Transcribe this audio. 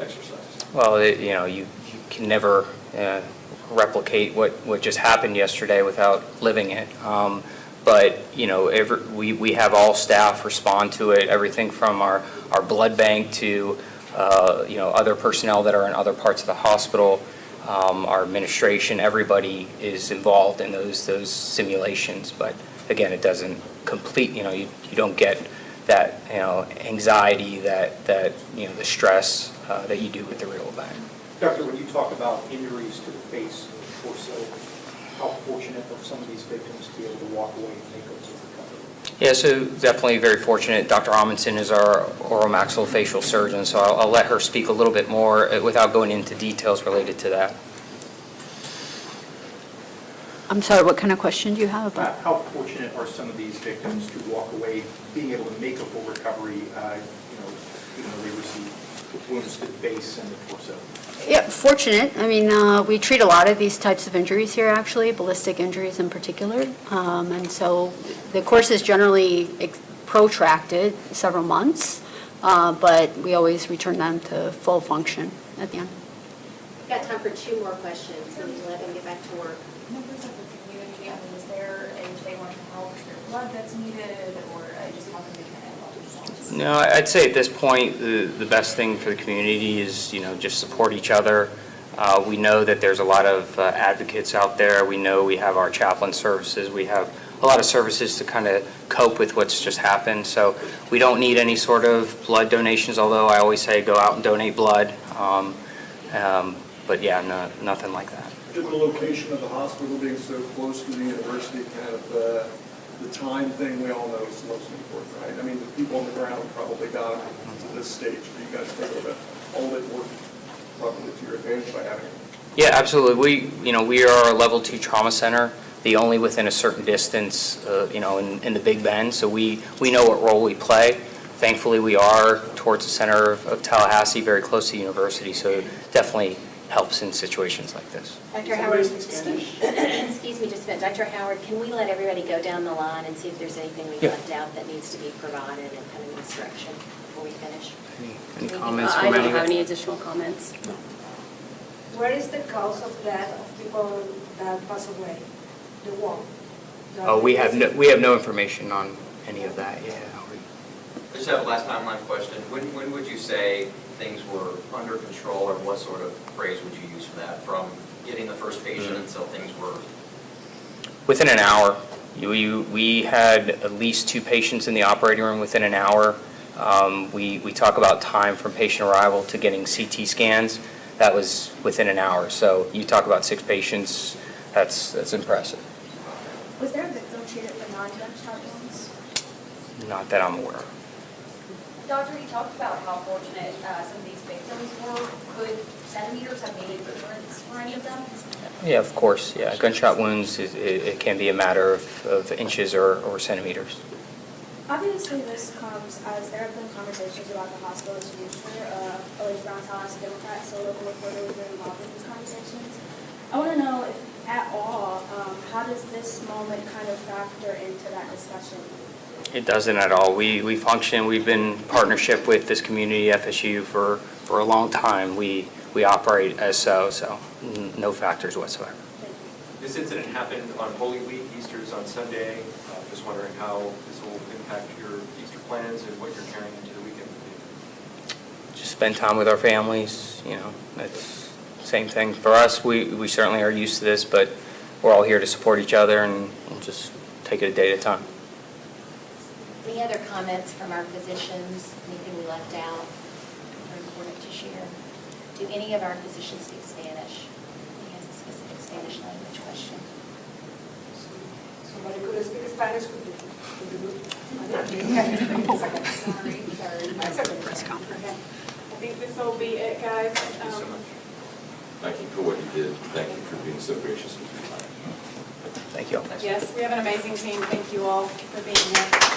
exercise? Well, you can never replicate what just happened yesterday without living it. But we have all staff respond to it, everything from our blood bank to other personnel that are in other parts of the hospital, our administration. Everybody is involved in those simulations. But again, it doesn't complete. You don't get that anxiety, that the stress that you do with the real event. Doctor, when you talk about injuries to the face and the torso, how fortunate are some of these victims to be able to walk away and make a full recovery? Yeah, so definitely very fortunate. Dr. Amundsen is our oromaxillofacial surgeon, so I'll let her speak a little bit more without going into details related to that. I'm sorry, what kind of question do you have? How fortunate are some of these victims to walk away being able to make a full recovery, even though they receive wounds to the face and the torso? Yeah, fortunate. I mean, we treat a lot of these types of injuries here, actually, ballistic injuries in particular. And so the course is generally protracted several months, but we always return them to full function at the end. We've got time for 2 more questions. We need to let them get back to work. Members of the community, I mean, is there, if they want to help, is there blood that's needed, or just helping them kind of help themselves? No, I'd say at this point, the best thing for the community is, just support each other. We know that there's a lot of advocates out there. We know we have our chaplain services. We have a lot of services to kind of cope with what's just happened. So we don't need any sort of blood donations, although I always say go out and donate blood. But yeah, no, nothing like that. The location of the hospital being so close to the university, kind of the time thing we all know is the most important, right? I mean, the people on the ground probably got it to this stage. Do you guys think that all of it worked probably to your advantage by having it? Yeah, absolutely. We are a level 2 trauma center, the only within a certain distance, in the Big Bend. So we know what role we play. Thankfully, we are towards the center of Tallahassee, very close to the university. So it definitely helps in situations like this. Dr. Howard, excuse me just a minute. Dr. Howard, can we let everybody go down the line and see if there's anything we left out that needs to be provided and kind of instruction before we finish? Any comments I from don't anyone? have any additional comments. What is the cause of death of people that pass away? The war? Oh, we have no information on any of that. Yeah. I just have a last timeline question. When would you say things were under control, or what sort of phrase would you use for that, from getting the first patient until things were? Within an hour. We had at least 2 patients in the operating room within an hour. We talk about time from patient arrival to getting CT scans. That was within an hour. So you talk about 6 patients, that's impressive. Was there a victim treated for non-gunshot wounds? Not that I'm aware of. Doctor, you talked about how fortunate some of these victims were. Could centimeters have made a difference for any of them? Yeah, of course. Yeah, gunshot wounds, it can be a matter of inches or centimeters. Obviously, this comes as there have been conversations about the hospital's future. Elise Brown, Tallahassee Democrat, so local reporter, was very involved in these conversations. I want to know if, at all, how does this moment kind of factor into that discussion? It doesn't at all. We function, we've been in partnership with this community, FSU, for a long time. We operate as so no factors whatsoever. This incident happened on Holy Week. Easter is on Sunday. Just wondering how this will impact your Easter plans and what you're carrying into the weekend. Just spend time with our families, that's the same thing for us. We certainly are used to this, but we're all here to support each other, and we'll just take it a day at a time. Any other comments from our physicians? Anything we left out or important to share? Do any of our physicians speak Spanish? He has a specific Spanish language question. Somebody could speak Spanish, could you do? Sorry. Press conference. I think this will be it, guys. Thank you so much. Thank you for what you did. Thank you for being so gracious with your time. Thank you all. Yes, we have an amazing team. Thank you all for being here.